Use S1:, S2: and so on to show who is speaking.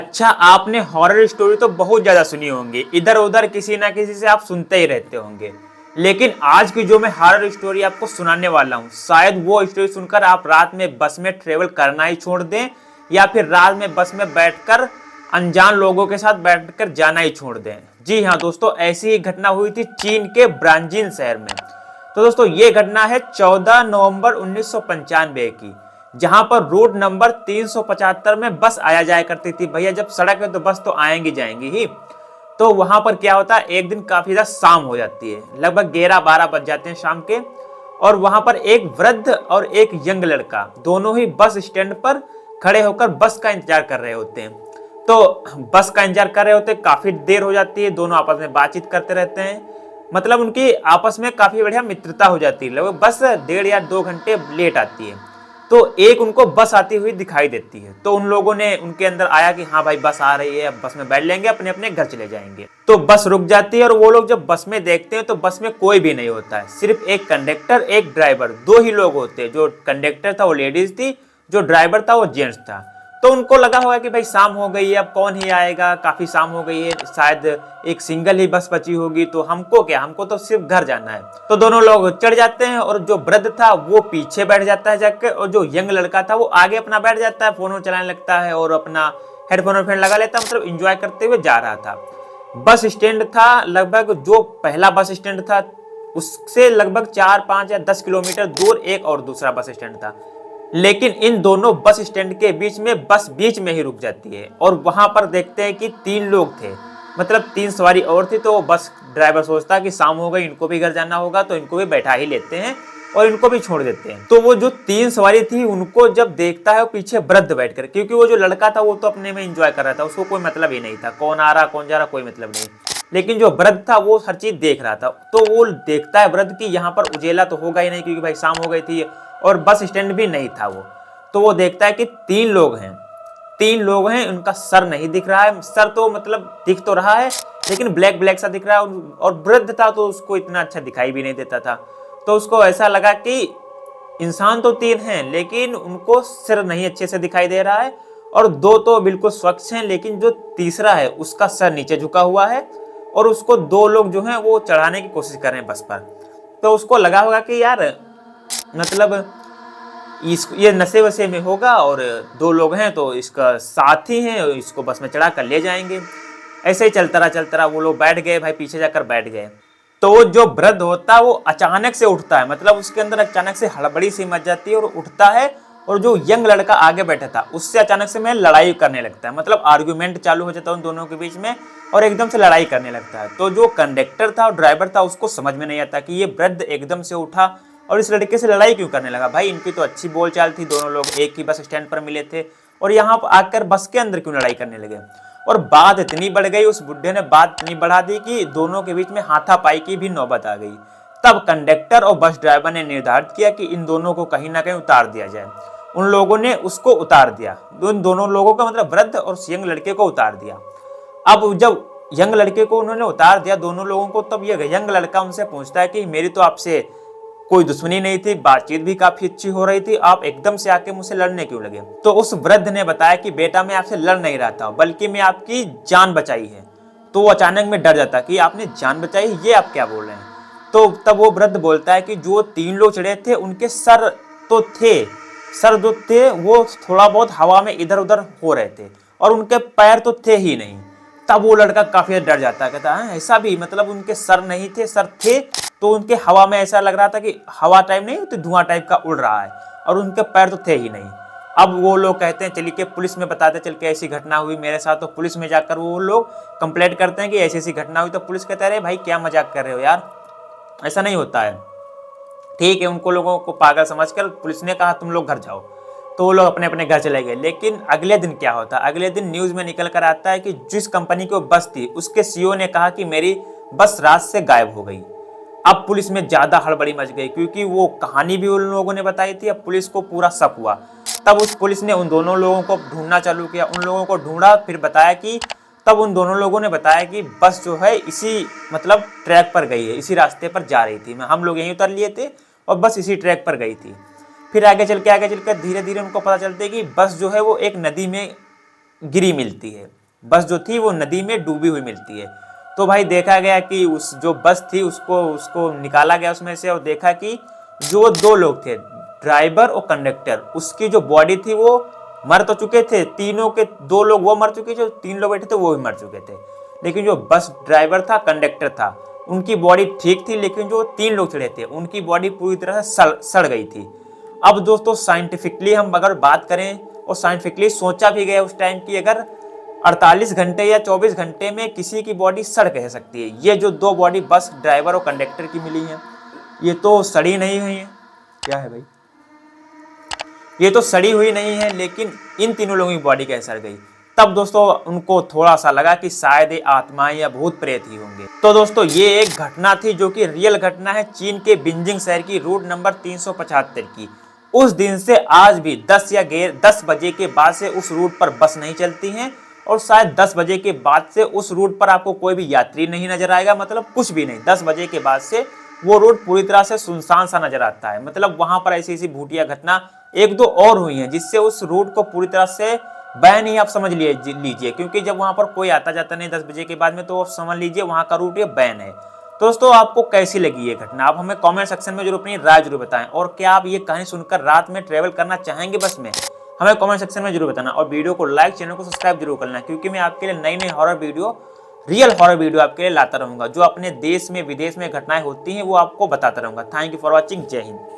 S1: अच्छा, आपने horror story तो बहुत ज्यादा सुनी होंगी, इधर उधर किसी ना किसी से आप सुनते ही रहते होंगे। लेकिन आज की जो मैं हॉरर स्टोरी आपको सुनाने वाला हूँ, शायद वो स्टोरी सुनकर आप रात में बस में ट्रेवल करना ही छोड़ दें, या फिर रात में बस में बैठकर अनजान लोगों के साथ बैठकर जाना ही छोड़ दें। जी हाँ दोस्तों, ऐसी ही घटना हुई थी चीन के ब्रांजीन शहर में। तो दोस्तों ये घटना है 14 नवंबर 1995 की, जहां पर रूट नंबर 375 में बस आया जाया करती थी। भैया जब सड़क है तो बस तो आएंगी जाएंगी ही। तो वहां पर क्या होता है, एक दिन काफी ज्यादा शाम हो जाती है, लगभग 11-12 बज जाते हैं शाम के। और वहां पर एक वृद्ध और एक यंग लड़का दोनों ही बस स्टैंड पर खड़े होकर बस का इंतजार कर रहे होते हैं। तो बस का इंतजार कर रहे होते हैं, काफी देर हो जाती है, दोनों आपस में बातचीत करते रहते हैं। मतलब उनकी आपस में काफी बढ़िया मित्रता हो जाती है। लगभग बस 1.5 या 2 घंटे लेट आती है। तो एक उनको बस आती हुई दिखाई देती है, तो उन लोगों ने उनके अंदर आया कि हाँ भाई बस आ रही है, अब बस में बैठ लेंगे, अपने अपने घर चले जाएंगे। तो बस रुक जाती है और वो लोग जब बस में देखते हैं तो बस में कोई भी नहीं होता है, सिर्फ एक कंडक्टर एक ड्राइवर, दो ही लोग होते हैं। जो कंडक्टर था वो लेडीज थी, जो ड्राइवर था वो जेंट्स था। तो उनको लगा होगा कि भाई शाम हो गई है, अब कौन ही आएगा, काफी शाम हो गई है, शायद एक सिंगल ही बस बची होगी, तो हमको क्या, हमको तो सिर्फ घर जाना है। तो दोनों लोग चढ़ जाते हैं और जो वृद्ध था वो पीछे बैठ जाता है जाकर, और जो यंग लड़का था वो आगे अपना बैठ जाता है, फोन चलाने लगता है और अपना हेडफोन लगा लेता है, मतलब इंजॉय करते हुए जा रहा था। बस स्टैंड था लगभग, जो पहला बस स्टैंड था उससे लगभग 4-5 या 10 किलोमीटर दूर एक और दूसरा बस स्टैंड था। लेकिन इन दोनों बस स्टैंड के बीच में बस बीच में ही रुक जाती है, और वहां पर देखते हैं कि 3 लोग थे, मतलब 3 सवारी और थी। तो बस ड्राइवर सोचता कि शाम हो गई, इनको भी घर जाना होगा, तो इनको भी बैठा ही लेते हैं और इनको भी छोड़ देते हैं। तो वो जो 3 सवारी थी उनको जब देखता है वो पीछे वृद्ध बैठकर, क्योंकि वो जो लड़का था वो तो अपने में एंजॉय कर रहा था, उसको कोई मतलब ही नहीं था कौन आ रहा कौन जा रहा, कोई मतलब नहीं। लेकिन जो वृद्ध था वो हर चीज देख रहा था। तो वो देखता है वृद्ध कि यहाँ पर उजेला तो होगा ही नहीं, क्योंकि भाई शाम हो गई थी और बस स्टैंड भी नहीं था वो। तो वो देखता है कि 3 लोग हैं, 3 लोग हैं, उनका सर नहीं दिख रहा है, सर तो मतलब दिख तो रहा है लेकिन ब्लैक ब्लैक सा दिख रहा है, और वृद्ध था तो उसको इतना अच्छा दिखाई भी नहीं देता था। तो उसको ऐसा लगा कि इंसान तो 3 हैं लेकिन उनको सिर नहीं अच्छे से दिखाई दे रहा है, और 2 तो बिल्कुल स्वच्छ हैं, लेकिन जो तीसरा है उसका सर नीचे झुका हुआ है, और उसको 2 लोग जो हैं वो चढ़ाने की कोशिश कर रहे हैं बस पर। तो उसको लगा होगा कि यार मतलब ये नशे वशे में होगा, और 2 लोग हैं तो इसका साथी हैं, इसको बस में चढ़ा कर ले जाएंगे। ऐसे ही चलता रहा, वो लोग बैठ गए भाई, पीछे जाकर बैठ गए। तो जो वृद्ध होता है वो अचानक से उठता है, मतलब उसके अंदर अचानक से हड़बड़ी सी मच जाती है और उठता है, और जो यंग लड़का आगे बैठा था उससे अचानक से में लड़ाई करने लगता है, मतलब आर्गुमेंट चालू हो जाता है उन दोनों के बीच में, और एकदम से लड़ाई करने लगता है। तो जो कंडक्टर था और ड्राइवर था उसको समझ में नहीं आता कि ये वृद्ध एकदम से उठा और इस लड़के से लड़ाई क्यों करने लगा। भाई इनकी तो अच्छी बोलचाल थी, दोनों लोग एक ही बस स्टैंड पर मिले थे, और यहाँ पर आकर बस के अंदर क्यों लड़ाई करने लगे। और बात इतनी बढ़ गई, उस बुढ़े ने बात इतनी बढ़ा दी कि दोनों के बीच में हाथापाई की भी नौबत आ गई। तब कंडक्टर और बस ड्राइवर ने निर्धारित किया कि इन दोनों को कहीं ना कहीं उतार दिया जाए। उन लोगों ने उसको उतार दिया, उन दोनों लोगों का मतलब वृद्ध और यंग लड़के को उतार दिया। अब जब यंग लड़के को उन्होंने उतार दिया दोनों लोगों को, तब ये यंग लड़का उनसे पूछता है कि मेरी तो आपसे कोई दुश्मनी नहीं थी, बातचीत भी काफी अच्छी हो रही थी, आप एकदम से आके मुझसे लड़ने क्यों लगे। तो उस वृद्ध ने बताया कि बेटा मैं आपसे लड़ नहीं रहा था, बल्कि मैं आपकी जान बचाई है। तो वो अचानक में डर जाता कि आपने जान बचाई, ये आप क्या बोल रहे हैं। तो तब वो वृद्ध बोलता है कि जो 3 लोग चढ़े थे उनके सर तो थे, सर जो थे वो थोड़ा बहुत हवा में इधर उधर हो रहे थे, और उनके पैर तो थे ही नहीं। तब वो लड़का काफी डर जाता है, कहता है ऐसा भी, मतलब उनके सर नहीं थे, सर थे तो उनके हवा में ऐसा लग रहा था कि हवा टाइप नहीं होती, धुआं टाइप का उड़ रहा है, और उनके पैर तो थे ही नहीं। अब वो लोग कहते हैं चलिए कि पुलिस में बताते, चल के ऐसी घटना हुई मेरे साथ। तो पुलिस में जाकर वो लोग कंप्लेंट करते हैं कि ऐसी ऐसी घटना हुई। तो पुलिस कहता है अरे भाई क्या मजाक कर रहे हो यार, ऐसा नहीं होता है। ठीक है, उनको लोगों को पागल समझकर पुलिस ने कहा तुम लोग घर जाओ। तो वो लोग अपने अपने घर चले गए। लेकिन अगले दिन क्या होता है, अगले दिन न्यूज में निकल कर आता है कि जिस कंपनी की बस थी उसके सीईओ ने कहा कि मेरी बस रात से गायब हो गई। अब पुलिस में ज्यादा हड़बड़ी मच गई, क्योंकि वो कहानी भी उन लोगों ने बताई थी। अब पुलिस को पूरा शक हुआ। तब उस पुलिस ने उन दोनों लोगों को ढूंढना चालू किया, उन लोगों को ढूंढा, फिर बताया कि तब उन दोनों लोगों ने बताया कि बस जो है इसी मतलब ट्रैक पर गई है, इसी रास्ते पर जा रही थी, हम लोग यहीं उतर लिए थे और बस इसी ट्रैक पर गई थी। फिर आगे चलकर धीरे धीरे उनको पता चलता है कि बस जो है वो एक नदी में गिरी मिलती है। बस जो थी वो नदी में डूबी हुई मिलती है। तो भाई देखा गया कि उस जो बस थी उसको उसको निकाला गया उसमें से, और देखा कि जो 2 लोग थे, ड्राइवर और कंडक्टर, उसकी जो बॉडी थी वो मर तो चुके थे, तीनों के 2 लोग वो मर चुके, जो 3 लोग बैठे थे वो भी मर चुके थे। लेकिन जो बस ड्राइवर था, कंडक्टर था, उनकी बॉडी ठीक थी, लेकिन जो 3 लोग चढ़े थे उनकी बॉडी पूरी तरह से सड़ गई थी। अब दोस्तों साइंटिफिकली हम अगर बात करें, और साइंटिफिकली सोचा भी गया उस टाइम की अगर 48 घंटे या 24 घंटे में किसी की बॉडी सड़ कह सकती है। ये जो 2 बॉडी बस ड्राइवर और कंडक्टर की मिली है, ये तो सड़ी नहीं हुई है। क्या है भाई, ये तो सड़ी हुई नहीं है, लेकिन इन तीनों लोगों की बॉडी कैसे सड़ गई। तब दोस्तों उनको थोड़ा सा लगा कि शायद ये आत्माएं या भूत प्रेत ही होंगे। तो दोस्तों ये एक घटना थी जो कि रियल घटना है, चीन के बिंजिंग शहर की, रूट नंबर 375 की। उस दिन से आज भी 10 बजे के बाद से उस रूट पर बस नहीं चलती हैं, और शायद 10 बजे के बाद से उस रूट पर आपको कोई भी यात्री नहीं नजर आएगा, मतलब कुछ भी नहीं। 10 बजे के बाद से वो रूट पूरी तरह से सुनसान सा नजर आता है। मतलब वहां पर ऐसी ऐसी भूतिया घटना 1-2 और हुई हैं, जिससे उस रूट को पूरी तरह से बैन ही आप समझ लीजिए, क्योंकि जब वहां पर कोई आता जाता नहीं 10 बजे के बाद में, तो समझ लीजिए वहां का रूट ये बैन है। तो दोस्तों आपको कैसी लगी ये घटना, आप हमें कमेंट सेक्शन में जरूर अपनी राय जरूर बताएं। और क्या आप ये कहानी सुनकर रात में ट्रेवल करना चाहेंगे बस में, हमें कमेंट सेक्शन में जरूर बताना। और वीडियो को लाइक, चैनल को सब्सक्राइब जरूर करना, क्योंकि मैं आपके लिए नई नई horror video, real horror video आपके लिए लाता रहूंगा, जो अपने देश में विदेश में घटनाएं होती हैं वो आपको बताता रहूंगा। Thank you for watching. जय हिंद।